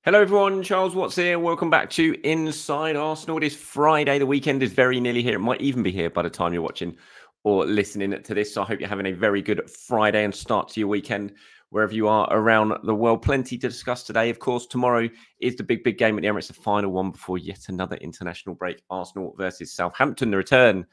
Hello, everyone. Charles Watts here. Welcome back to Inside Arsenal. It is Friday. The weekend is very nearly here. It might even be here by the time you're watching or listening to this. So I hope you're having a very good Friday and start to your weekend wherever you are around the world. Plenty to discuss today. Of course, tomorrow is the big game at the Emirates, the final one before yet another international break. Arsenal versus Southampton, the return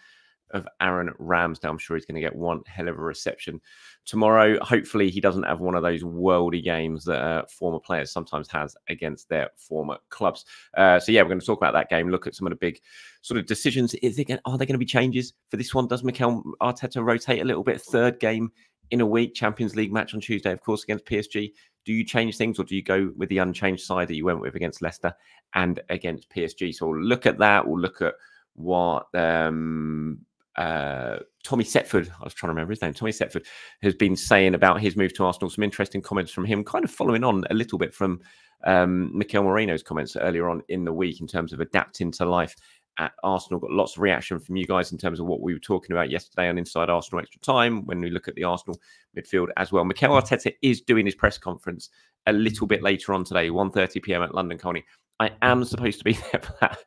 of Aaron Ramsdale. I'm sure he's going to get one hell of a reception tomorrow. Hopefully he doesn't have one of those worldy games that former players sometimes has against their former clubs. So yeah, we're going to talk about that game, look at some of the big sort of decisions. Are there going to be changes for this one? Does Mikel Arteta rotate a little bit? Third game in a week, Champions League match on Tuesday, of course, against PSG. Do you change things, or do you go with the unchanged side that you went with against Leicester and against PSG? So we'll look at that. We'll look at what Tommy Setford, I was trying to remember his name, Tommy Setford has been saying about his move to Arsenal. Some interesting comments from him, kind of following on a little bit from Mikel Moreno's comments earlier on in the week in terms of adapting to life at Arsenal. Got lots of reaction from you guys in terms of what we were talking about yesterday on Inside Arsenal Extra Time when we look at the Arsenal midfield as well. Mikel Arteta is doing his press conference a little bit later on today, 1:30 p.m. at London Colney. I am supposed to be there for that,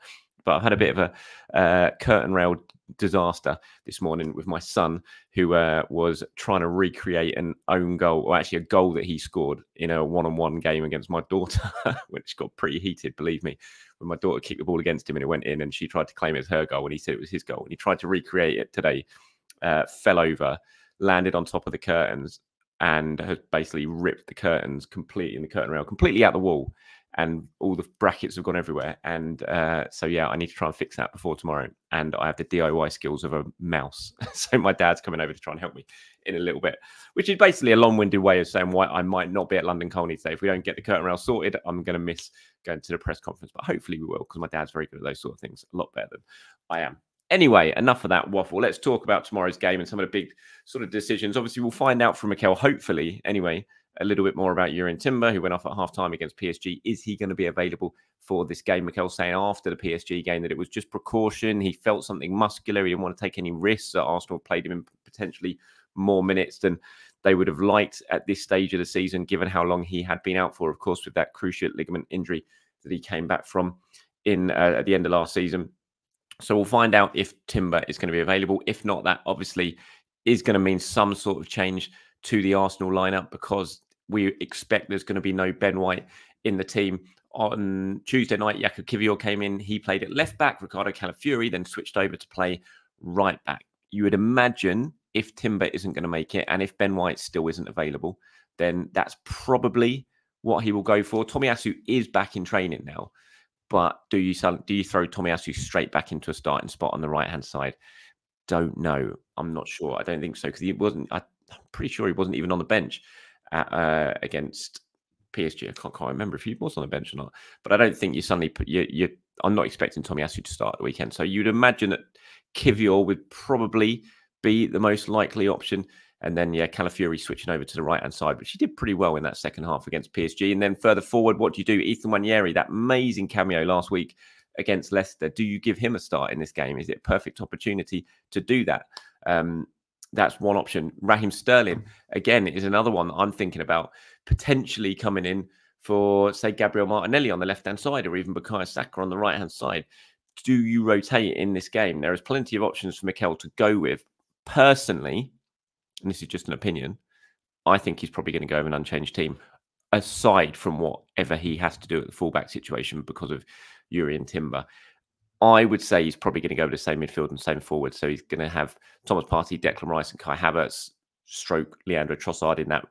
but I've had a bit of a curtain rail disaster this morning with my son, who was trying to recreate an own goal, or actually a goal that he scored in a one-on-one game against my daughter, which got pretty heated, believe me, when my daughter kicked the ball against him and it went in, and she tried to claim it as her goal and he said it was his goal, and he tried to recreate it today, fell over, landed on top of the curtains, and has basically ripped the curtains completely in the curtain rail, completely out the wall. And all the brackets have gone everywhere. And so, yeah, I need to try and fix that before tomorrow. And I have the DIY skills of a mouse. So my dad's coming over to try and help me in a little bit, which is basically a long-winded way of saying why I might not be at London Colney today. If we don't get the curtain rail sorted, I'm going to miss going to the press conference. But hopefully we will, because my dad's very good at those sort of things, a lot better than I am. Anyway, enough of that waffle. Let's talk about tomorrow's game and some of the big sort of decisions. Obviously, we'll find out from Mikel, hopefully, anyway, a little bit more about Jurrien Timber, who went off at half-time against PSG. Is he going to be available for this game? Mikel saying after the PSG game that it was just precaution. He felt something muscular. He didn't want to take any risks. That Arsenal played him in potentially more minutes than they would have liked at this stage of the season, given how long he had been out for, of course, with that cruciate ligament injury that he came back from in at the end of last season. So we'll find out if Timber is going to be available. If not, that obviously is going to mean some sort of change to the Arsenal lineup, because we expect there's going to be no Ben White in the team. On Tuesday night, Kiwior came in. He played at left back. Ricardo Calafiori then switched over to play right back. You would imagine if Timber isn't going to make it, and if Ben White still isn't available, then that's probably what he will go for. Tomiyasu is back in training now, but do you throw Tomiyasu straight back into a starting spot on the right-hand side? Don't know. I'm not sure. I don't think so, because he wasn't. I'm pretty sure he wasn't even on the bench against PSG. I can't quite remember if he was on the bench or not. But I don't think you suddenly put I'm not expecting Tomiyasu to start the weekend. So you'd imagine that Kiwior would probably be the most likely option. And then, yeah, Calafiori switching over to the right-hand side, which he did pretty well in that second half against PSG. And then further forward, what do you do? Ethan Nwaneri, that amazing cameo last week against Leicester. Do you give him a start in this game? Is it a perfect opportunity to do that? That's one option. Raheem Sterling, again, is another one that I'm thinking about potentially coming in for, say, Gabriel Martinelli on the left-hand side, or even Bukayo Saka on the right-hand side. Do you rotate in this game? There is plenty of options for Mikel to go with. Personally, and this is just an opinion, I think he's probably going to go with an unchanged team, aside from whatever he has to do at the fullback situation because of Jurrien Timber. I would say he's probably going to go with the same midfield and same forward. So he's going to have Thomas Partey, Declan Rice and Kai Havertz, stroke Leandro Trossard in that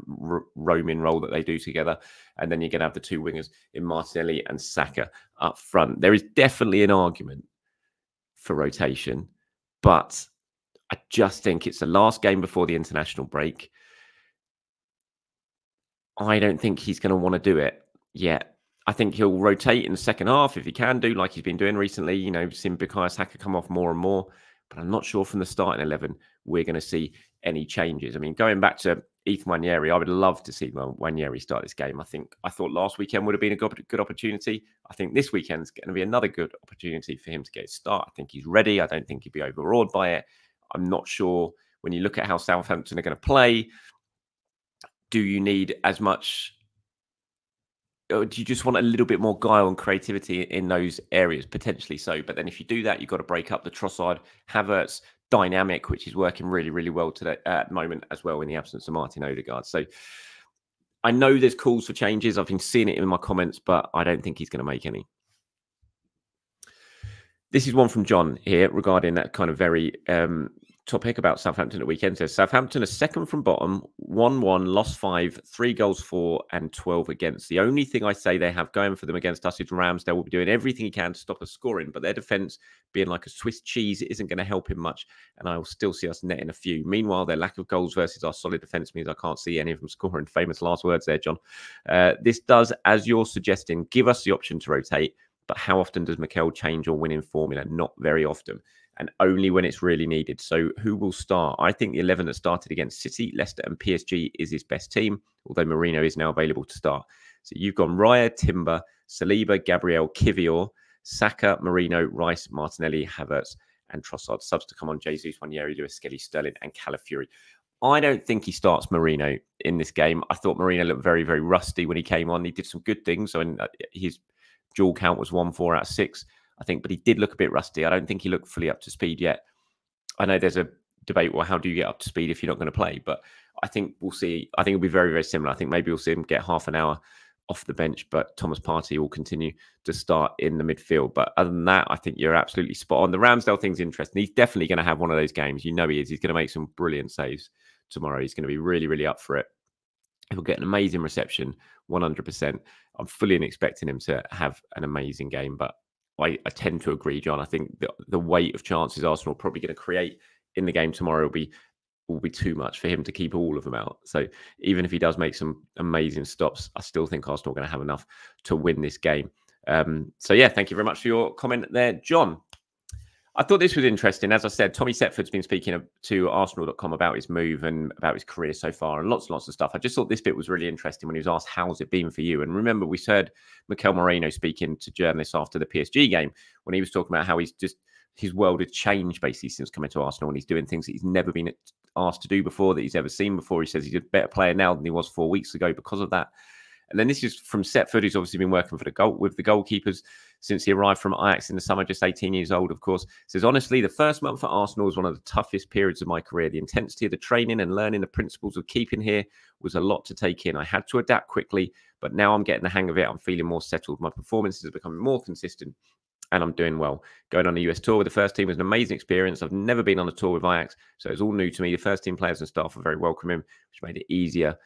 roaming role that they do together. And then you're going to have the two wingers in Martinelli and Saka up front. There is definitely an argument for rotation, but I just think it's the last game before the international break. I don't think he's going to want to do it yet. I think he'll rotate in the second half if he can do, like he's been doing recently. You know, seen Bukayo Saka come off more and more. But I'm not sure from the starting 11 we're going to see any changes. I mean, going back to Ethan Nwaneri, I would love to see Nwaneri start this game. I thought last weekend would have been a good opportunity. I think this weekend's going to be another good opportunity for him to get a start. I think he's ready. I don't think he'd be overawed by it. I'm not sure when you look at how Southampton are going to play, do you need as much Or do you just want a little bit more guile and creativity in those areas? Potentially so. But then if you do that, you've got to break up the Trossard, Havertz dynamic, which is working really, really well today at the moment as well in the absence of Martin Odegaard. So I know there's calls for changes. I've been seeing it in my comments, but I don't think he's going to make any. This is one from John here regarding that kind of very topic about Southampton at the weekend. Says Southampton are second from bottom, 1-1, lost 5, 3 goals for, and 12 against. The only thing I say they have going for them against us is Ramsdale will be doing everything he can to stop us scoring, but their defence being like a Swiss cheese isn't going to help him much, and I will still see us netting a few. Meanwhile, their lack of goals versus our solid defence means I can't see any of them scoring. Famous last words there, John. This does, as you're suggesting, give us the option to rotate. But how often does Mikel change or win in formula? Not very often, and only when it's really needed. So who will start? I think the 11 that started against City, Leicester and PSG is his best team, although Marino is now available to start. So you've gone Raya, Timber, Saliba, Gabriel, Kiwior, Saka, Marino, Rice, Martinelli, Havertz, and Trossard. Subs to come on: Jesus, Nwaneri, Lewis, Skelly, Sterling, and Calafiori. I don't think he starts Marino in this game. I thought Marino looked very, very rusty when he came on. He did some good things. So his dual count was 1-4 out of 6, I think, but he did look a bit rusty. I don't think he looked fully up to speed yet. I know there's a debate, well, how do you get up to speed if you're not going to play? But I think we'll see. I think it'll be very, very similar. I think maybe we'll see him get half an hour off the bench, but Thomas Partey will continue to start in the midfield. But other than that, I think you're absolutely spot on. The Ramsdale thing's interesting. He's definitely going to have one of those games. You know he is. He's going to make some brilliant saves tomorrow. He's going to be really, really up for it. He'll get an amazing reception, 100%. I'm fully expecting him to have an amazing game, but I tend to agree, John. I think the weight of chances Arsenal are probably going to create in the game tomorrow will be too much for him to keep all of them out. So even if he does make some amazing stops, I still think Arsenal are going to have enough to win this game. So yeah, thank you very much for your comment there, John. I thought this was interesting. As I said, Tommy Setford's been speaking to Arsenal.com about his move and about his career so far and lots of stuff. I just thought this bit was really interesting when he was asked, how's it been for you? And remember, we heard Mikel Moreno speaking to journalists after the PSG game when he was talking about how his world had changed basically since coming to Arsenal, and he's doing things that he's never been asked to do before, that he's ever seen before. He says he's a better player now than he was 4 weeks ago because of that. And then this is from Setford, who's obviously been working with the goalkeepers since he arrived from Ajax in the summer, just 18 years old, of course. Says, honestly, the first month at Arsenal was one of the toughest periods of my career. The intensity of the training and learning the principles of keeping here was a lot to take in. I had to adapt quickly, but now I'm getting the hang of it. I'm feeling more settled. My performances are becoming more consistent, and I'm doing well. Going on a US tour with the first team was an amazing experience. I've never been on a tour with Ajax, so it's all new to me. The first team players and staff were very welcoming, which made it easier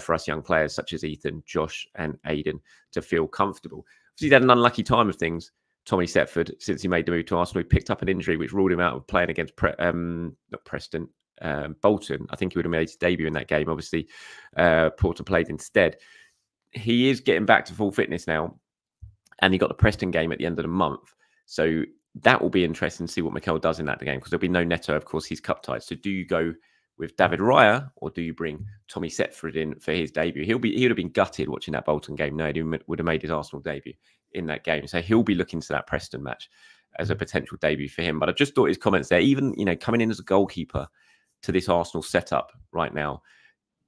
for us young players such as Ethan, Josh, and Aiden to feel comfortable. He's had an unlucky time of things, Tommy Setford, since he made the move to Arsenal. He picked up an injury which ruled him out of playing against Bolton. I think he would have made his debut in that game. Obviously, Porter played instead. He is getting back to full fitness now, and he got the Preston game at the end of the month. So that will be interesting to see what Mikel does in that game, because there'll be no Neto. Of course, he's cup tied. So do you go with David Raya, or do you bring Tommy Setford in for his debut? He would have been gutted watching that Bolton game. No, he would have made his Arsenal debut in that game. So he'll be looking to that Preston match as a potential debut for him. But I just thought his comments there, even, coming in as a goalkeeper to this Arsenal setup right now,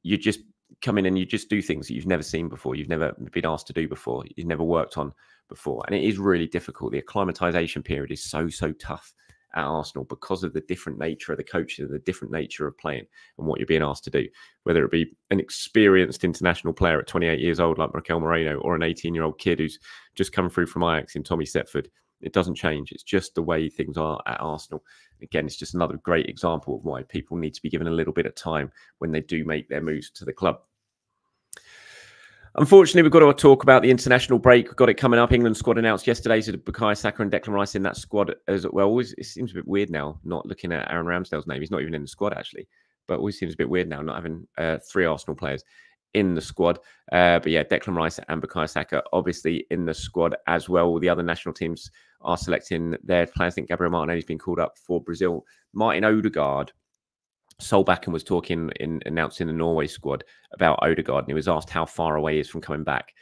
you just come in and you just do things that you've never seen before. You've never been asked to do before. You've never worked on before. And it is really difficult. The acclimatization period is so tough at Arsenal because of the different nature of the coaches, the different nature of playing and what you're being asked to do, whether it be an experienced international player at 28 years old like Mikel Moreno, or an 18-year-old kid who's just come through from Ajax in Tommy Setford. It doesn't change. It's just the way things are at Arsenal. Again, it's just another great example of why people need to be given a little bit of time when they do make their moves to the club. Unfortunately, we've got to talk about the international break. We've got it coming up. England squad announced yesterday, so Bukayo Saka and Declan Rice in that squad as well. It seems a bit weird now not looking at Aaron Ramsdale's name. He's not even in the squad, actually. But it always seems a bit weird now not having 3 Arsenal players in the squad. But yeah, Declan Rice and Bukayo Saka obviously in the squad as well. The other national teams are selecting their players. I think Gabriel Martinelli's been called up for Brazil. Martin Odegaard, Solbakken was talking in announcing the Norway squad about Odegaard, and he was asked how far away he is from coming back.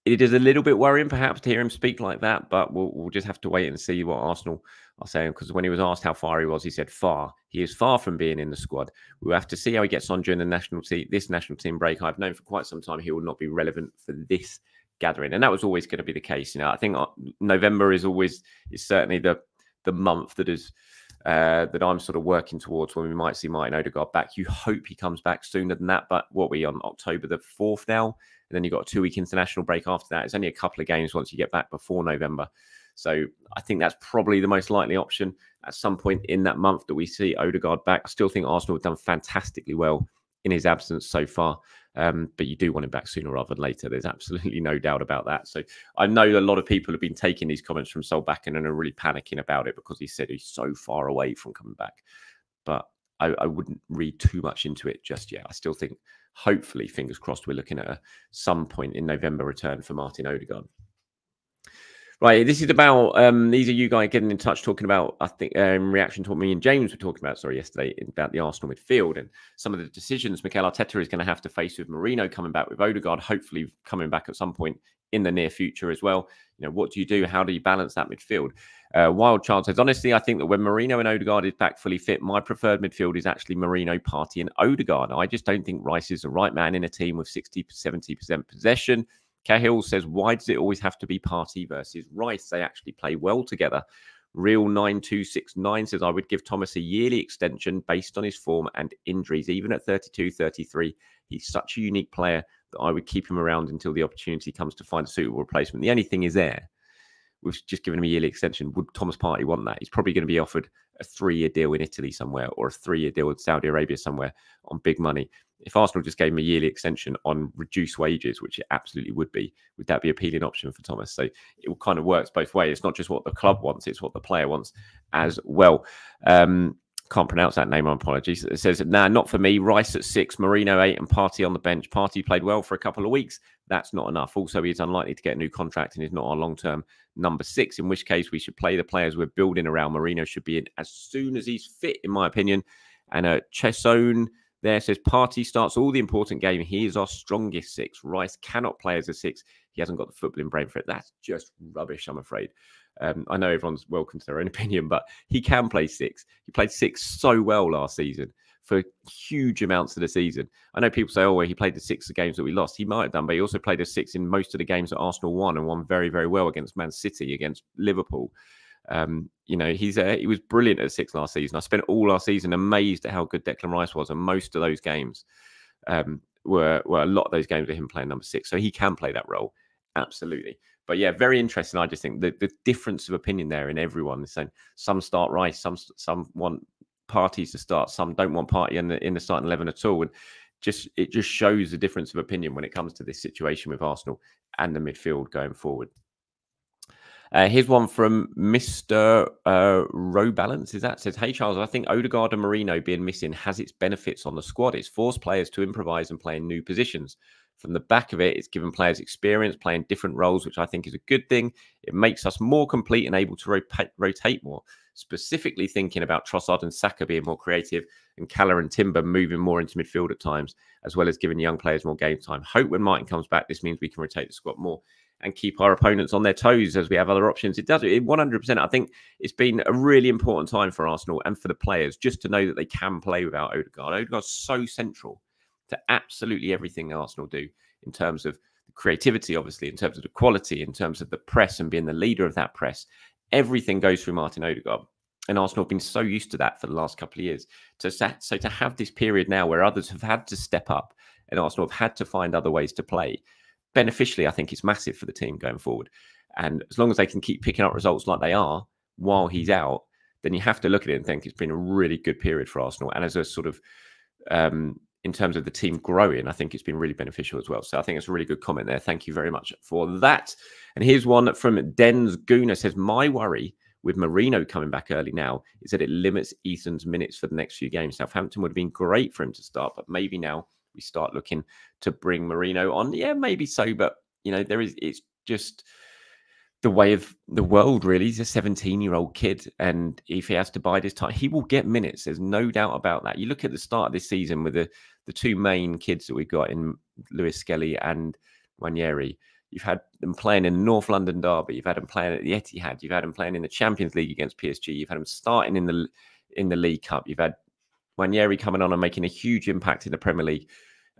It is a little bit worrying, perhaps, to hear him speak like that, but we'll just have to wait and see what Arsenal are saying, because when he was asked how far he was, he said far. He is far from being in the squad. We'll have to see how he gets on during the national team break. I've known for quite some time he will not be relevant for this gathering, and that was always going to be the case. I think November is certainly the month that is that I'm sort of working towards when we might see Martin Odegaard back. You hope he comes back sooner than that, but what are we on October the 4th now? And then you've got a 2-week international break after that. It's only a couple of games once you get back before November. So I think that's probably the most likely option at some point in that month that we see Odegaard back. I still think Arsenal have done fantastically well in his absence so far. But you do want him back sooner rather than later. There's absolutely no doubt about that. So I know a lot of people have been taking these comments from Solbakken and are really panicking about it because he said he's so far away from coming back. But I wouldn't read too much into it just yet. I still think, hopefully, fingers crossed, we're looking at some point in November return for Martin Odegaard. Right, this is about, these are you guys getting in touch talking about, I think, in reaction to what me and James were talking about, yesterday, about the Arsenal midfield and some of the decisions Mikel Arteta is going to have to face with Mourinho coming back, with Odegaard hopefully coming back at some point in the near future as well. What do you do? How do you balance that midfield? Wild Child says, honestly, I think that when Mourinho and Odegaard is back fully fit, my preferred midfield is actually Mourinho, Partey and Odegaard. I just don't think Rice is the right man in a team with 60-70% possession. Cahill says, why does it always have to be Partey versus Rice? They actually play well together. Real 9269 says, I would give Thomas a yearly extension based on his form and injuries. Even at 32, 33, he's such a unique player that I would keep him around until the opportunity comes to find a suitable replacement. The only thing is we've just given him a yearly extension. Would Thomas Partey want that? He's probably going to be offered a 3-year deal in Italy somewhere or a 3-year deal with Saudi Arabia somewhere on big money. If Arsenal just gave him a yearly extension on reduced wages, which it absolutely would that be an appealing option for Thomas? So it kind of works both ways. It's not just what the club wants, it's what the player wants as well. Can't pronounce that name, my apologies. It says, nah, not for me. Rice at 6, Mourinho 8 and Partey on the bench. Partey played well for a couple of weeks. That's not enough. Also, he's unlikely to get a new contract and is not our long-term number 6, in which case we should play the players we're building around. Mourinho should be in as soon as he's fit, in my opinion. And Chesone there says, Partey starts all the important game. He is our strongest 6. Rice cannot play as a 6. He hasn't got the footballing brain for it. That's just rubbish, I'm afraid. I know everyone's welcome to their own opinion, but he can play 6. He played 6 so well last season for huge amounts of the season. I know people say, oh, well, he played the 6 of games that we lost. He might have done, but he also played a 6 in most of the games that Arsenal won and won very, very well against Man City, against Liverpool. He was brilliant at 6 last season. I spent all last season amazed at how good Declan Rice was, and most of those games were a lot of those games with him playing number 6. So he can play that role, absolutely. But yeah, very interesting. I just think the difference of opinion there in everyone is saying some start Rice, some want Partey to start, some don't want Partey in the starting 11 at all, and it just shows the difference of opinion when it comes to this situation with Arsenal and the midfield going forward. Here's one from Mr. Row Balance. Says, hey, Charles, I think Odegaard and Mourinho being missing has its benefits on the squad. It's forced players to improvise and play in new positions. From the back of it, it's given players experience playing different roles, which I think is a good thing. It makes us more complete and able to rotate more. Specifically thinking about Trossard and Saka being more creative and Calla and Timber moving more into midfield at times, as well as giving young players more game time. Hope when Martin comes back, this means we can rotate the squad more and keep our opponents on their toes as we have other options. It does it 100%. I think it's been a really important time for Arsenal and for the players just to know that they can play without Odegaard. Odegaard's so central to absolutely everything Arsenal do in terms of the creativity, obviously, in terms of the quality, in terms of the press and being the leader of that press. Everything goes through Martin Odegaard. And Arsenal have been so used to that for the last couple of years. So to have this period now where others have had to step up and Arsenal have had to find other ways to play, beneficially, I think it's massive for the team going forward. And as long as they can keep picking up results like they are while he's out, then you have to look at it and think it's been a really good period for Arsenal. And as a sort of, in terms of the team growing, I think it's been really beneficial as well. So I think it's a really good comment there. Thank you very much for that. And here's one from Dens Guna. Says, my worry with Mourinho coming back early now is that it limits Ethan's minutes for the next few games. Southampton would have been great for him to start, but maybe now we start looking to bring Mourinho on. Yeah, maybe so, but it's just the way of the world, really. He's a 17-year-old kid, and if he has to bide his time, he will get minutes. There's no doubt about that. You look at the start of this season with the two main kids that we've got in Lewis Skelly and Nwaneri. You've had them playing in the North London derby. You've had them playing at the Etihad. You've had them playing in the Champions League against PSG. You've had them starting in the League Cup. You've had Nwaneri coming on and making a huge impact in the Premier League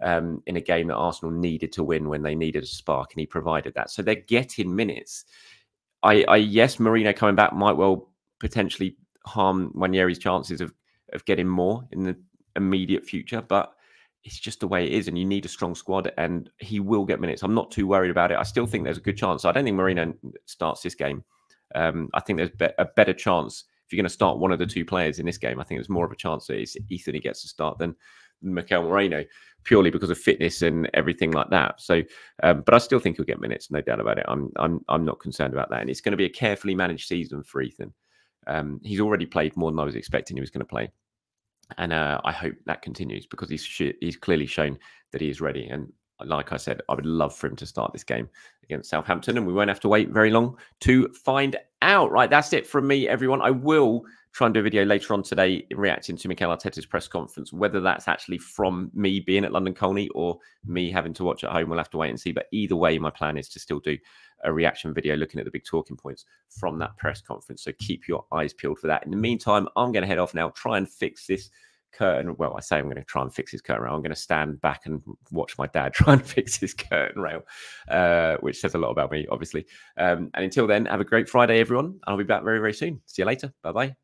in a game that Arsenal needed to win when they needed a spark, and he provided that. So they're getting minutes. Yes, Mourinho coming back might well potentially harm Nwaneri's chances of getting more in the immediate future, but it's just the way it is, and you need a strong squad, and he will get minutes. I'm not too worried about it. I still think there's a good chance. I don't think Mourinho starts this game. I think there's a better chance if you're going to start one of the two players in this game. I think there's more of a chance that it's Ethan who gets to start than Mikel Moreno, purely because of fitness and everything like that. So, but I still think he'll get minutes, no doubt about it. I'm not concerned about that, and it's going to be a carefully managed season for Ethan. He's already played more than I was expecting he was going to play. And I hope that continues, because he's clearly shown that he is ready. And like I said, I would love for him to start this game against Southampton, and we won't have to wait very long to find out. Right, that's it from me, everyone. I will try and do a video later on today reacting to Mikel Arteta's press conference. Whether that's actually from me being at London Colney or me having to watch at home, we'll have to wait and see. But either way, my plan is to still do a reaction video looking at the big talking points from that press conference. So keep your eyes peeled for that. In the meantime, I'm going to head off now, try and fix this curtain. Well, I say I'm going to try and fix his curtain rail. I'm going to stand back and watch my dad try and fix his curtain rail, which says a lot about me, obviously. And until then, have a great Friday, everyone. I'll be back very, very soon. See you later. Bye-bye.